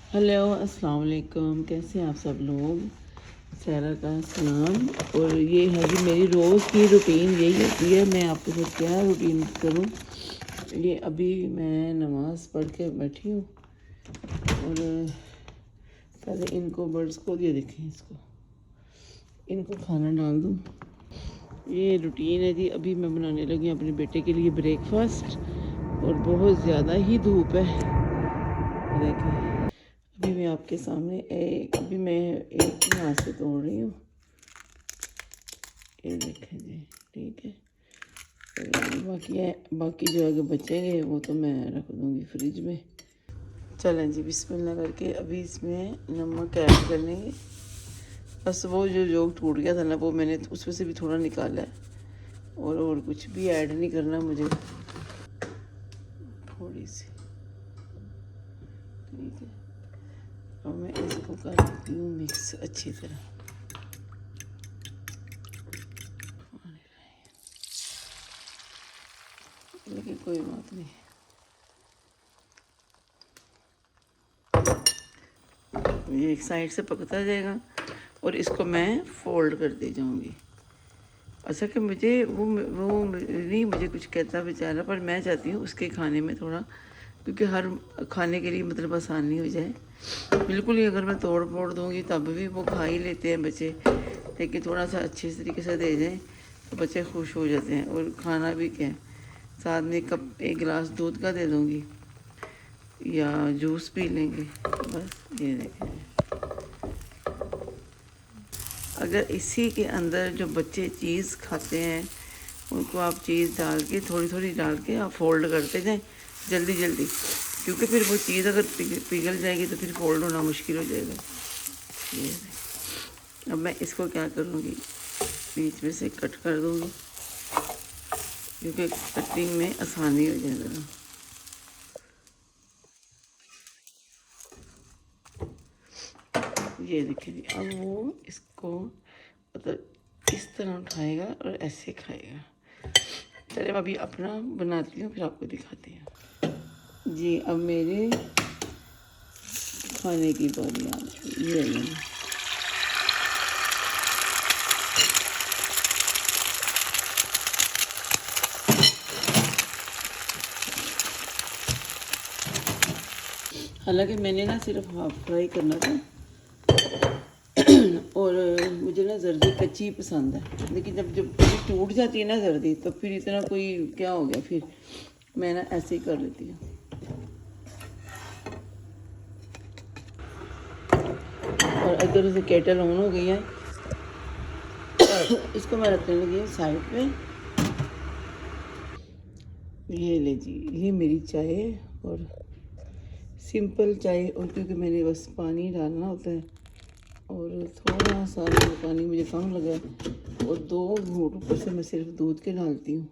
Hello अस्सलाम वालेकुम, कैसे हैं आप सब लोग। सारा का सलाम। और ये है जी मेरी रोज़ की रूटीन यही होती है। मैं आपके साथ क्या रूटीन करूं। ये अभी मैं नमाज़ पढ़ के बैठी हूँ और पहले इनको बर्ड्स को ये देखें, इनको खाना डाल दूँ। ये रूटीन है जी। अभी मैं बनाने लगी अपने बेटे के लिए ब्रेकफास्ट और बहुत ज़्यादा ही धूप है। देखें अभी मैं आपके सामने अभी मैं एक यहाँ से तोड़ रही हूँ। ये देखें जी, ठीक है। बाकी जो आगे बचेंगे वो तो मैं रख दूँगी फ्रिज में। चलें जी, बिस्मिल्लाह करके अभी इसमें नमक ऐड कर लेंगे। बस वो जो जोग टूट गया था ना, वो मैंने उसमें से भी थोड़ा निकाला है और कुछ भी ऐड नहीं करना मुझे। थोड़ी सी, ठीक है। और मैं इसको कर देती हूँ मिक्स अच्छी तरह। लेकिन कोई बात नहीं, ये एक साइड से पकता जाएगा और इसको मैं फोल्ड कर दे जाऊंगी। अच्छा कि वो नहीं मुझे कुछ कहता बेचारा, पर मैं चाहती हूँ उसके खाने में थोड़ा, क्योंकि हर खाने के लिए मतलब आसानी हो जाए। बिल्कुल ही अगर मैं तोड़ फोड़ दूँगी तब भी वो खा ही लेते हैं बच्चे, लेकिन थोड़ा सा अच्छे तरीके से दे जाएँ तो बच्चे खुश हो जाते हैं। और खाना भी क्या है, साथ में एक गिलास दूध का दे दूँगी या जूस पी लेंगे बस। ये देखें, अगर इसी के अंदर जो बच्चे चीज़ खाते हैं उनको आप चीज़ डाल के थोड़ी थोड़ी डाल के आप फोल्ड करते जाएं जल्दी जल्दी, क्योंकि फिर वो चीज़ अगर पिघल जाएगी तो फिर फोल्ड होना मुश्किल हो जाएगा। ये अब मैं इसको क्या करूँगी, बीच में से कट कर दूँगी, क्योंकि कटिंग में आसानी हो जाएगा। ये देखिए, अब वो इसको मतलब इस तरह उठाएगा और ऐसे खाएगा। चलिए मैं अभी अपना बनाती हूँ फिर आपको दिखाती हूँ जी। अब मेरे खाने की बारी आ गई। ये हालांकि मैंने ना सिर्फ हाफ फ्राई करना था और मुझे ना जर्दी कच्ची पसंद है, लेकिन जब टूट जाती है ना जर्दी तो फिर इतना कोई क्या हो गया, फिर मैं ना ऐसे ही कर लेती हूँ। और इधर से केटल ऑन हो गई है, इसको मैं रखने लगी हूँ साइड पे। ये ले जी, ये मेरी चाय है और सिंपल चाय, और क्योंकि मैंने बस पानी डालना होता है और थोड़ा सा पानी मुझे कम लगा है और 2 घूंट ऊपर से मैं सिर्फ दूध के डालती हूँ,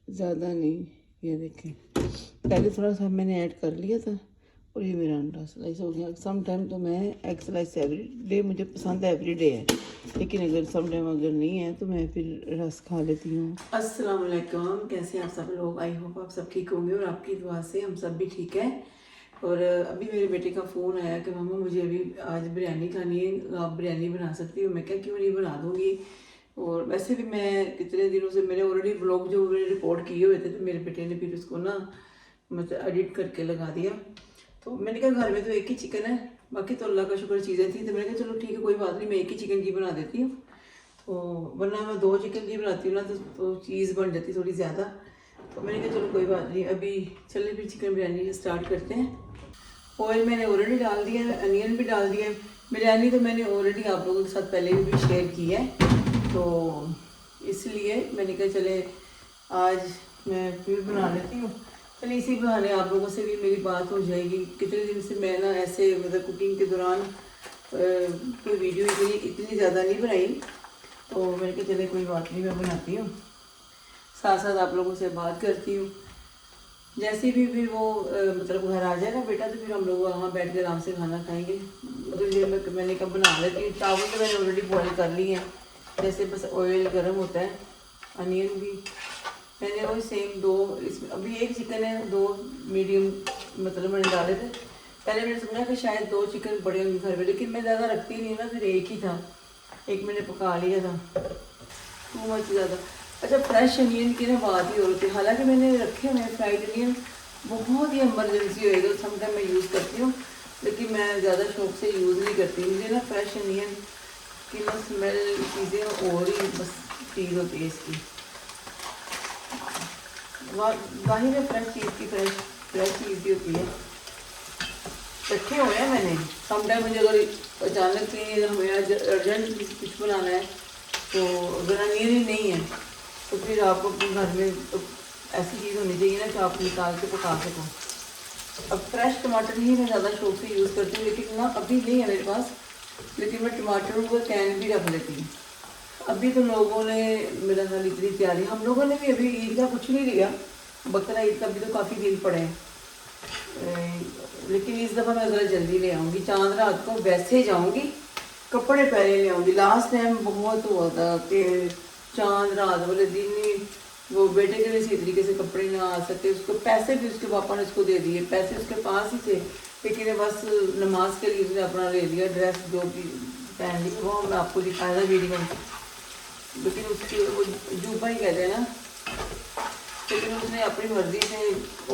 ज़्यादा नहीं। ये देखें, पहले थोड़ा सा मैंने ऐड कर लिया था और ये मेरा अंडा स्लाइस हो गया। सम टाइम तो मैं एग स्लाइस एवरी डे, मुझे पसंद एवरी डे है, लेकिन अगर सम टाइम अगर नहीं है तो मैं फिर रस खा लेती हूँ। अस्सलाम वालेकुम, कैसे हैं आप सब लोग। आई होप आप सब ठीक होंगे और आपकी दुआ से हम सब भी ठीक है। और अभी मेरे बेटे का फ़ोन आया कि मम्मा मुझे अभी आज बिरयानी खानी है, आप बिरयानी बना सकती हो। मैं क्या क्यों नहीं, बना दूँगी। और वैसे भी मैं कितने दिनों से मेरे ऑलरेडी व्लॉग जो मैंने रिकॉर्ड किए हुए थे, तो मेरे बेटे ने फिर उसको ना मतलब एडिट करके लगा दिया। तो मैंने कहा घर में तो एक ही चिकन है, बाकी तो अल्लाह का शुक्र चीज़ें थी, तो मैंने कहा चलो ठीक है कोई बात नहीं, मैं एक ही चिकन की बना देती हूँ। तो वरना मैं 2 चिकन की बनाती हूँ ना तो चीज़ बन जाती थोड़ी ज़्यादा। तो मैंने कहा चलो कोई बात नहीं, अभी चलिए फिर चिकन बिरयानी स्टार्ट करते हैं। ऑयल मैंने ऑलरेडी डाल दिया है, अनियन भी डाल दिया है। बिरयानी तो मैंने ऑलरेडी आप लोगों के साथ पहले भी शेयर की है, तो इसलिए मैंने कहा चले आज मैं फिर बना लेती हूँ। चलिए इसी बहाने आप लोगों से भी मेरी बात हो जाएगी। कितने दिन से मैं ना ऐसे मतलब कुकिंग के दौरान कोई वीडियो इतनी ज़्यादा नहीं बनाई, तो मैंने कहा चले कोई बात नहीं, मैं बनाती हूँ, साथ साथ आप लोगों से बात करती हूँ। जैसे भी फिर वो मतलब घर आ जाए ना बेटा, तो फिर हम लोग वहाँ बैठ कर आराम से खाना खाएंगे। मतलब ये मैंने कब बना लेती हूँ। चावल तो मैंने ऑलरेडी बॉयल कर लिए हैं, जैसे बस ऑयल गर्म होता है। अनियन भी मैंने वही सेम 2, इसमें अभी एक चिकन है, 2 मीडियम मतलब मैंने डाले थे, पहले मैंने सोचा कि शायद 2 चिकन बड़े होंगे घर में, लेकिन मैं ज़्यादा रखती नहीं ना, फिर एक ही था, एक मैंने पका लिया था, टू मच ज़्यादा। अच्छा, फ्रेश अनियन की ना बात ही हो रही थी, हालांकि मैंने रखे हुए हैं फ्राइड अनियन, बहुत ही इमरजेंसी होएगी तो समटाइम मैं यूज़ करती हूँ, लेकिन मैं ज़्यादा शौक से यूज़ नहीं करती। मुझे ना फ्रेश अनियन की ना स्मेल चीज़ें और ही बस चीज़ होती है इसकी, जाहिर है फ्रेश चीज़ की फ्रेश चीज़ ही होती है। रखे हुए हैं मैंने, समटाइम मुझे अगर अचानक से हमें अर्जेंट कुछ बनाना है तो अगर अनियन ही नहीं है तो फिर आपको अपने घर में तो ऐसी चीज़ होनी चाहिए ना कि आप निकाल के पका सको। अब फ्रेश टमाटर ही मैं ज़्यादा शौक से यूज़ करती हूँ, लेकिन ना अभी नहीं है मेरे पास, लेकिन मैं टमाटरों को कैन भी रख लेती हूँ। अभी तो लोगों ने मेरा ख्याल इतनी तैयारी, हम लोगों ने भी अभी ईद का कुछ नहीं लिया, बकरा ईद का भी तो काफ़ी दिन पड़े हैं, लेकिन इस दफ़ा मैं ज़रा जल्दी ले आऊँगी, चांद रात को वैसे ही जाऊँगी, कपड़े पहले ले आऊँगी। लास्ट टाइम बहुत हुआ था कि चांद रात वाले दिन ही वो बेटे के लिए इसी तरीके से कपड़े ना आ सके, उसको पैसे भी उसके पापा ने उसको दे दिए, पैसे उसके पास ही थे, लेकिन बस नमाज के लिए उसने अपना ले लिया, ड्रेस जो भी पहन ली, वो मैं आपको दिखाया था वीडियो में, लेकिन उसकी वो जूबा ही कहते हैं ना, लेकिन उसने अपनी मर्जी से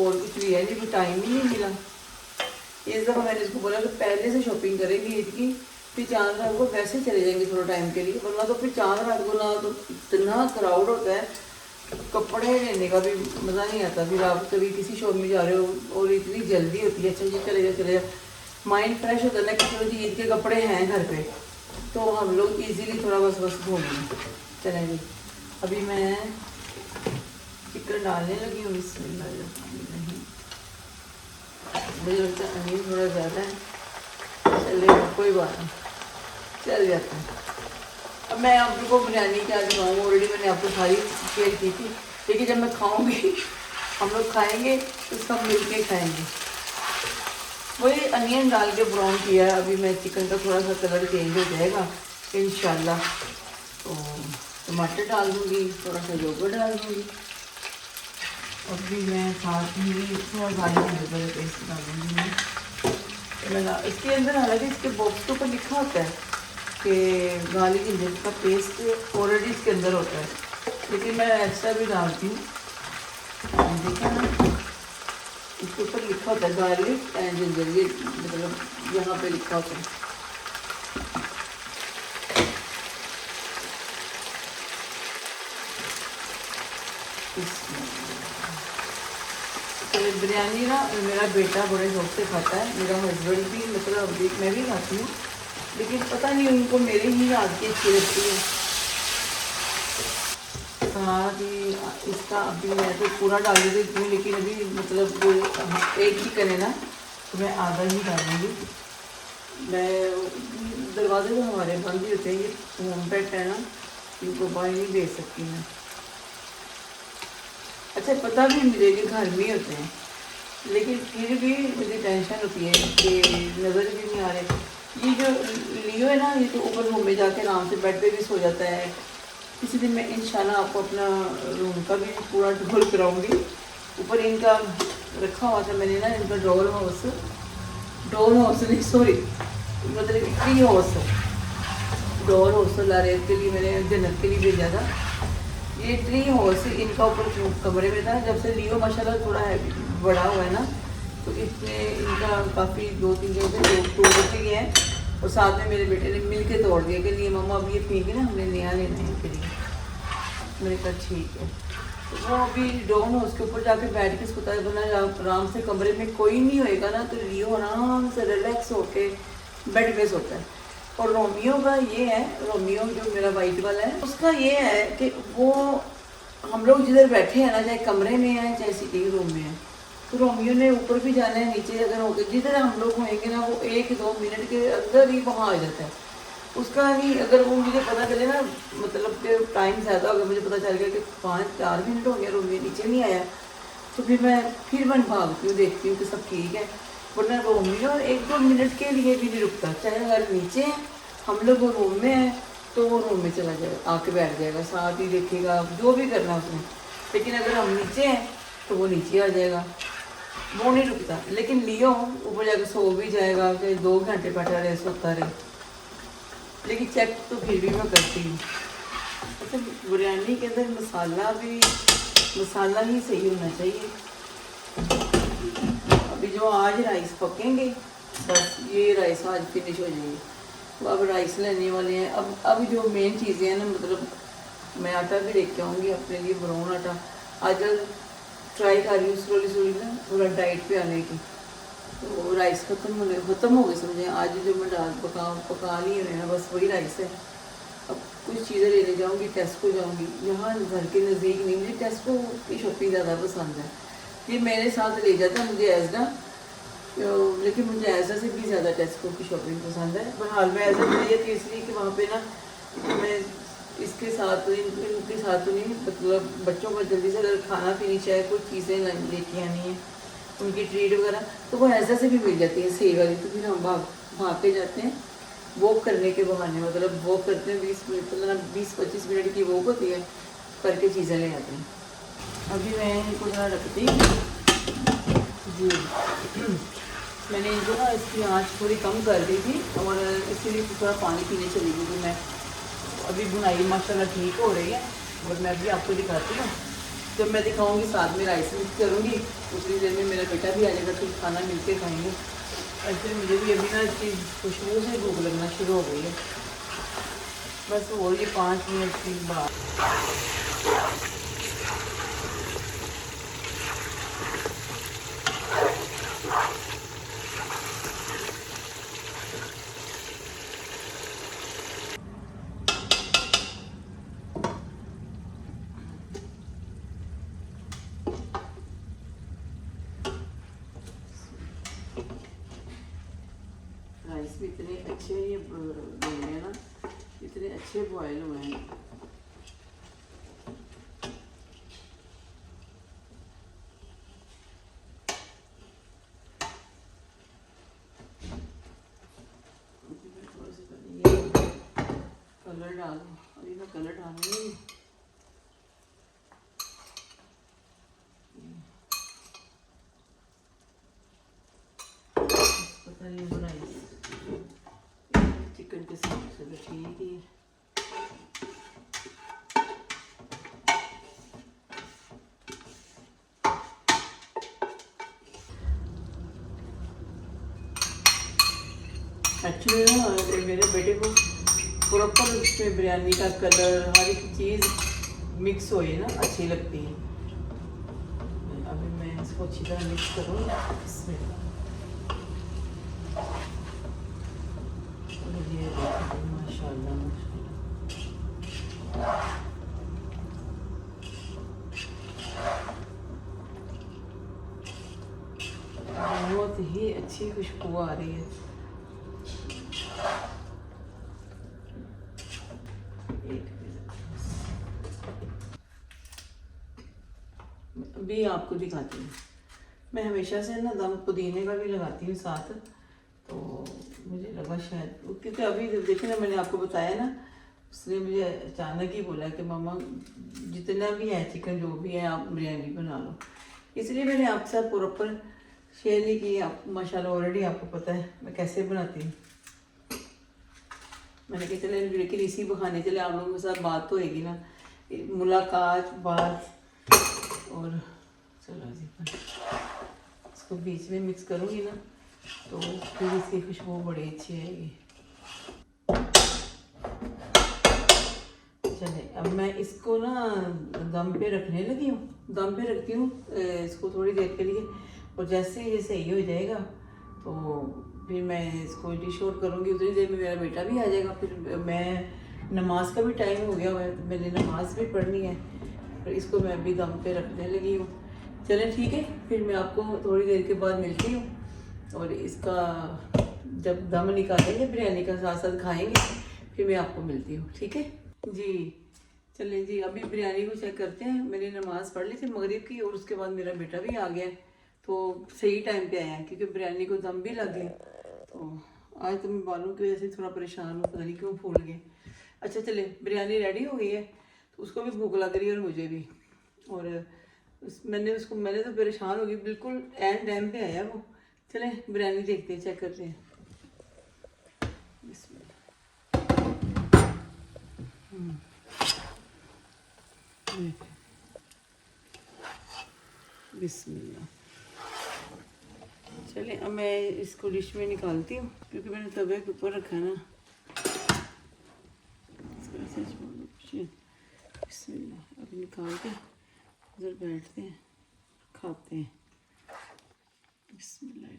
और कुछ लिया नहीं, कोई टाइम ही नहीं मिला। इस दफ़ा मैंने इसको बोला कि पहले से शॉपिंग करेंगे ईद की, फिर चांद रात को वैसे चले जाएंगे थोड़ा टाइम के लिए, वरना तो फिर चांद रात को ना तो इतना क्राउड होता है, कपड़े लेने का भी मज़ा नहीं आता। फिर आप कभी किसी शॉप में जा रहे हो और इतनी जल्दी होती है, अच्छा जी चले जाओ, माइंड फ्रेश होता है ना कि चलो जी ईद के कपड़े हैं घर पे, तो हम लोग इजीली थोड़ा बस घूमेंगे। चलें जी, अभी मैं चिकन डालने लगी हूँ, बिस्मिल्लाह, नहीं मुझे लगता है अनियन थोड़ा ज़्यादा है, चले कोई बात नहीं, चल जाता है। अब मैं आप लोगों को बिरयानी क्या दिखाऊँ, ऑलरेडी मैंने आपको सारी शेयर की थी, लेकिन जब मैं खाऊंगी, हम लोग खाएंगे तो सब मिल के खाएँगे। वही अनियन डाल के ब्राउन किया है, अभी मैं चिकन का थोड़ा सा कलर चेंज हो जाएगा इंशाल्लाह, तो टमाटर डाल दूँगी, थोड़ा सा योगर्ट डाल दूँगी, और भी मैं साथ ही थोड़ा गार्लिक जिंजर पेस्ट डालूँगी मैं इसके अंदर। हालांकि इसके बॉक्स के ऊपर लिखा होता है कि गार्लिक जिंजर का पेस्ट ऑलरेडी इसके अंदर होता है, लेकिन मैं एक्स्ट्रा भी डालती हूँ, देखा ना इसके ऊपर लिखा होता है गार्लिक एंड जिंजर, ये मतलब यहाँ पे लिखा होता है। तो बिरयानी ना मेरा बेटा बड़े शौक से खाता है, मेरा हस्बैंड भी, मतलब मैं भी खाती हूँ, लेकिन पता नहीं उनको मेरे ही हाथ की अच्छी लगती है। साथ ही इसका अभी मैं तो पूरा डाल देती हूँ, लेकिन अभी मतलब जो एक चिकन है ना तो मैं आधा ही डालूँगी। मैं दरवाजे तो हमारे बंद ही होते हैं, ये होम पेट है ना, इनको बाहर नहीं भेज सकती मैं। अच्छा, पता भी मुझे कि घर में होते हैं, लेकिन फिर भी मुझे टेंशन होती है कि नज़र भी नहीं आ रहे। ये जो लियो है ना, ये तो ऊपर रूम में जाके आराम से बेड पे भी सो जाता है। किसी दिन मैं इंशाल्लाह आपको अपना रूम का भी पूरा टूर कराऊंगी। ऊपर इनका रखा हुआ था मैंने ना, इनका डॉल हाउस नहीं, सॉरी, मतलब tree house, doll house Lareb के लिए मैंने जन्नत के लिए भेजा था। ये ट्री हाउस इनका ऊपर कमरे में था। जब से लियो माशाल्लाह थोड़ा है बड़ा हुआ है ना, तो इसमें इनका काफ़ी 2-3 जगह से तोड़ के गए हैं, और साथ में मेरे बेटे ने मिल के तोड़ दिया कि नहीं मम्मा अब ये फेंके ना, हमने नया लेना है इनके लिए। मैंने कहा ठीक है। तो वो अभी डॉन हाउस के ऊपर जाके बैठ के सोता है, वरना आराम से कमरे में कोई नहीं होएगा ना तो लियो आराम से रिलैक्स होके बेड पे सोता है। और रोमियो का ये है, रोमियो जो मेरा वाइट वाला है, उसका ये है कि वो हम लोग जिधर बैठे हैं ना, चाहे कमरे में है चाहे सिटिंग रूम में है, तो रोमियो ने ऊपर भी जाना है, नीचे अगर हो गया जिधर हम लोग होएंगे ना, वो 1-2 मिनट के अंदर ही वहाँ आ जाता है। उसका नहीं, अगर वो मुझे पता चले ना, मतलब कि टाइम ज़्यादा हो गया, मुझे पता चल गया कि 5-4 मिनट हो गया रोमियो नीचे नहीं आया, तो फिर मैं भागती हूँ, देखती हूँ कि सब ठीक है। वरना रोमियो 1-2 मिनट के लिए भी नहीं रुकता, चाहे अगर नीचे हैं हम लोग वो रूम में है तो वो रूम में चला जाएगा, आके बैठ जाएगा, साथ ही देखेगा जो भी करना उसने। लेकिन अगर हम नीचे हैं तो वो नीचे आ जाएगा। वो नहीं रुकता, लेकिन लियो ऊपर जाकर सो भी जाएगा, चाहे 2 घंटे बैठा रहे सोता रहे, लेकिन चेक तो फिर भी मैं करती हूँ। अच्छा, बिरयानी के अंदर मसाला ही सही होना चाहिए। अभी जो आज राइस पकेंगे, बस ये राइस आज फिनिश हो जाएंगे, तो अब राइस लेने वाले हैं। अब जो मेन चीज़ें हैं ना, मतलब मैं आटा भी लेके आऊँगी अपने लिए, ब्राउन आटा। आज ट्राई कर रही हूँ स्लोली ना थोड़ा डाइट पे आने की। तो राइस ख़त्म हो गए समझे। आज जो मैं दाल पका ली है ना, बस वही राइस है। अब कुछ चीज़ें लेने जाऊँगी, टेस्को जाऊँगी। यहाँ घर के नज़दीक नहीं, मुझे टेस्को की शॉपिंग ज़्यादा पसंद है। ये मेरे साथ ले जाता है मुझे एजडा, लेकिन मुझे एजडा से भी ज़्यादा टेस्को की शॉपिंग पसंद है। पर हाल में एजडा ले जाती है इसलिए कि वहाँ पे ना मैं इसके साथ इनके साथ तो नहीं, मतलब बच्चों को जल्दी से अगर खाना पीनी चाहे, कुछ चीज़ें लेके आनी है, उनकी ट्रीट वगैरह, तो वो ऐसा से भी मिल जाती है सही वाली। तो फिर हम भाग के जाते हैं वॉक करने के बहाने, मतलब वॉक करते हैं 20-25 मिनट की वॉक होती है, करके चीज़ें ले आते हैं। अभी मैं इनको ज़रा रखती हूँ जी। मैंने इनको ना इसकी आँच थोड़ी कम कर दी थी, और इसीलिए थोड़ा पानी पीने चली गई थी मैं। अभी बुनाई माशाल्लाह ठीक हो रही है, और मैं भी आपको दिखाती हूँ। जब मैं दिखाऊंगी साथ में राइस मिक्स करूँगी, उतनी देर में मेरा बेटा भी आ जाएगा, फिर खाना मिलके खाएंगे। ऐसे मुझे भी अभी ना इसकी खुशबू से भूख लगना शुरू हो गई है। बस और ये 5 मिनट की बात। राइस भी इतने अच्छे ये बने हैं ना, इतने अच्छे बॉयल हुए हैं। कलर डालो, अभी मैं कलर डालूंगी। पता नहीं वो राइस चिकन के साथ से तो ठीक ही है। एक्चुअली ना मेरे बेटे को प्रॉपर उसमें बिरयानी का कलर, हर एक चीज़ मिक्स हो ना अच्छी लगती है। अभी मैं इसको अच्छी तरह मिक्स करूँगी इसमें। ये माशाल्लाह बहुत ही अच्छी खुशबू आ रही है। भी आपको दिखाती हूँ। मैं हमेशा से ना दम पुदीने का भी लगाती हूँ साथ, तो मुझे लगा शायद, क्योंकि अभी देखिए ना मैंने आपको बताया ना, उसने मुझे अचानक ही बोला कि मामा जितना भी है चिकन जो भी है आप बिरयानी बना लो। इसलिए मैंने आपके साथ प्रॉपर शेयर नहीं की। आप माशाल्लाह ऑलरेडी आपको पता है मैं कैसे बनाती हूँ। मैंने कहा चले, लेकिन इसी बहाने चले आप लोगों के साथ बात तो होगी ना, मुलाकात बात। और चलो जी, इसको बीच में मिक्स करूँगी ना, तो फिर इसकी खुशबू बड़ी अच्छी आएगी। चले, अब मैं इसको ना दम पे रखने लगी हूँ। दम पे रखती हूँ इसको थोड़ी देर के लिए, और जैसे ये सही हो जाएगा तो फिर मैं इसको डिश आउट करूँगी। उतनी देर में मेरा बेटा भी आ जाएगा। फिर मैं नमाज का भी टाइम हो गया हुआ है, तो मैंने नमाज भी पढ़नी है, तो इसको मैं अभी दम पे रखने लगी हूँ। चलें ठीक है, फिर मैं आपको थोड़ी देर के बाद मिलती हूँ, और इसका जब दम निकालेंगे बिरयानी का साथ साथ खाएंगे, फिर मैं आपको मिलती हूँ। ठीक है जी। चलें जी, अभी बिरयानी को चेक करते हैं। मैंने नमाज़ पढ़ ली थी मगरिब की, और उसके बाद मेरा बेटा भी आ गया, तो सही टाइम पे आया है, क्योंकि बिरयानी को दम भी लग गया। तो आज तो मैं बालों की वजह से थोड़ा परेशान हूँ, पता नहीं क्यों फूल गए। अच्छा चले, बिरयानी रेडी हो गई है, तो उसको भी भूख लग रही है और मुझे भी। और मैंने तो परेशान हो गई, बिल्कुल एंड टाइम पे आया वो। चले बिरयानी देखते हैं, चेक करते हैं। बिस्मिल्लाह। चले अब मैं इसको डिश में निकालती हूँ, क्योंकि मैंने तवे के ऊपर रखा है ना। बिस्मिल्लाह। अब निकाल के उधर बैठते हैं, खाते हैं। बिस्मिल्लाह।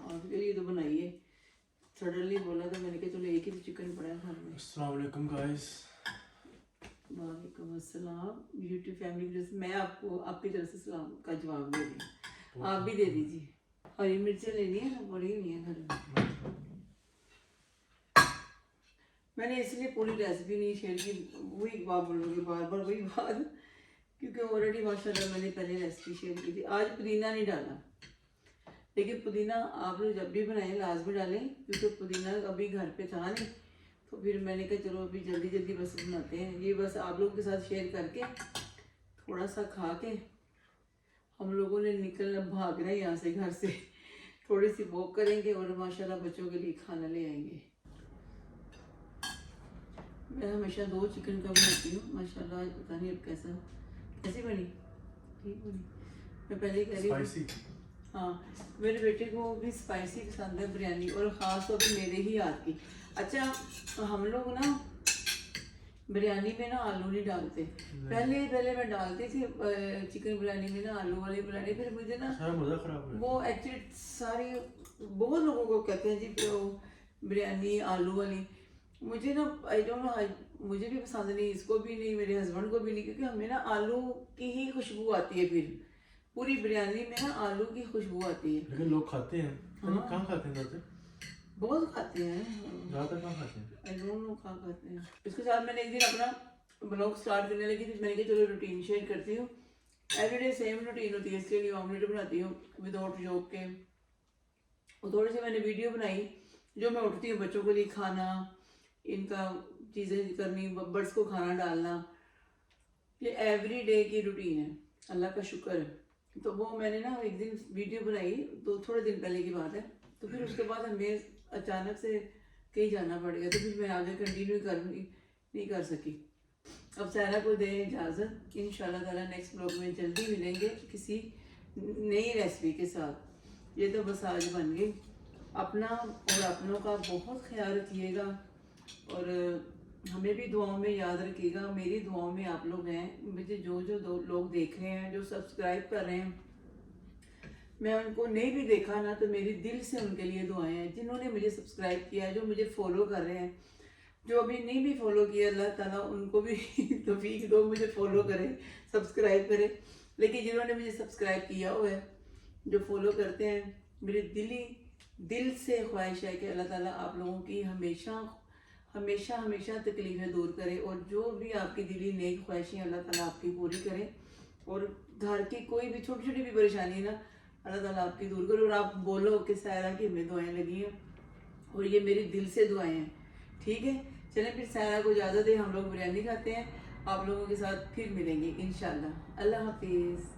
आपके लिए तो बनाइए, सडनली बोला था मैंने कहा चलो एक ही तो चिकन पड़ा है घर में। अस्सलाम वालेकुम गाइस। वालेकुम अस्सलाम यूट्यूब फैमिली। मैं आपको आपकी तरफ से सलाम का जवाब दे रही हूँ, आप भी दे दीजिए। हरी मिर्चें लेनी है ना, बड़ी नहीं है घर में। मैंने इसलिए पूरी रेसिपी नहीं शेयर की, वही बात बोलूँगी बार बार वही बात, क्योंकि ऑलरेडी माशाल्लाह मैंने पहले रेसिपी शेयर की थी। आज पुदीना नहीं डाला, लेकिन पुदीना आप लोग जब भी बनाएं लाजमी डालें, क्योंकि पुदीना अभी घर पे था नहीं, तो फिर मैंने कहा चलो अभी जल्दी जल्दी बस बनाते हैं। ये बस आप लोगों के साथ शेयर करके थोड़ा सा खा के हम लोगों ने निकलना, भागना है यहाँ से, घर से। थोड़ी सी वॉक करेंगे और माशाल्लाह बच्चों के लिए खाना ले आएंगे। मैं हमेशा 2 चिकन का बनाती हूँ माशाल्लाह। पता नहीं अब कैसी बनी, ठीक बनी। मैं पहले कह रही हूँ, हाँ मेरे बेटे को भी स्पाइसी पसंद है बिरयानी, और ख़ास तौर पर मेरे ही हाथ की। अच्छा हम लोग ना बिरयानी में ना आलू नहीं डालते। पहले मैं डालती थी चिकन बिरयानी में ना आलू वाली बिरयानी, फिर मुझे ना मज़ा खराब वो एक्चुअली सारी बहुत लोगों को कहते हैं जी बिरयानी आलू वाली। मुझे ना आई डोंट नो, मुझे भी पसंद नहीं, इसको भी नहीं, मेरे हस्बैंड को भी नहीं, क्योंकि हमें ना आलू की ही खुशबू आती है। फिर पूरी बिरयानी में ना आलू की खुशबू आती है। लेकिन लोग खाते हैं। हाँ। कहाँ खाते हैं ज़्यादातर? बहुत खाते हैं, ज़्यादातर कहाँ खाते हैं? आई डोंट नो कहाँ खाते हैं। इसके साथ मैंने एक दिन अपना ब्लॉग स्टार्ट करने लगी थी, मैंने कहा चलो रूटीन शेयर करती हूँ। एवरीडे सेम रूटीन होती है, इसके लिए ऑमलेट बनाती हूँ विदाउट जोक के। और थोड़ी सी मैंने वीडियो बनाई, जो मैं उठती हूँ बच्चों के लिए खाना, इनका चीज़ें करनी, बर्ड्स को खाना डालना, ये एवरी डे की रूटीन है, अल्लाह का शुक्र है। तो वो मैंने ना एक दिन वीडियो बनाई, तो थोड़े दिन पहले की बात है। तो फिर उसके बाद हमें अचानक से कहीं जाना पड़ गया, तो फिर मैं आगे कंटिन्यू नहीं कर सकी। अब सारा को दे इजाज़त, इंशाल्लाह ताला नेक्स्ट ब्लॉग में जल्दी मिलेंगे किसी नई रेसिपी के साथ। ये तो बस आज बन गई। अपना और अपनों का बहुत ख्याल रखिएगा, और हमें भी दुआओं में याद रखिएगा। मेरी दुआओं में आप लोग हैं। मुझे जो लोग देख रहे हैं, जो सब्सक्राइब कर रहे हैं, मैं उनको नहीं भी देखा ना तो मेरी दिल से उनके लिए दुआएं हैं। जिन्होंने मुझे सब्सक्राइब किया, जो मुझे फॉलो कर रहे हैं, जो अभी नहीं भी फॉलो किया, अल्लाह ताला उनको भी तौफीक दो, मुझे फॉलो करें, सब्सक्राइब करें। लेकिन जिन्होंने मुझे सब्सक्राइब किया हुआ है, जो फॉलो करते हैं, मेरे दिल से ख्वाहिश है कि अल्लाह ताला आप लोगों की हमेशा तकलीफ़ें दूर करे, और जो भी आपकी दिली नेक ख्वाहिशें अल्लाह ताला आपकी पूरी करे, और घर की कोई भी छोटी छोटी भी परेशानी ना अल्लाह ताला आपकी दूर करे। और आप बोलो कि सायरा की हमें दुआएं लगी हैं, और ये मेरी दिल से दुआएं हैं, ठीक है। चलें फिर सायरा को इजाज़त दें, हम लोग बिरयानी खाते हैं, आप लोगों के साथ फिर मिलेंगे इंशाल्लाह। अल्लाह हाफिज़।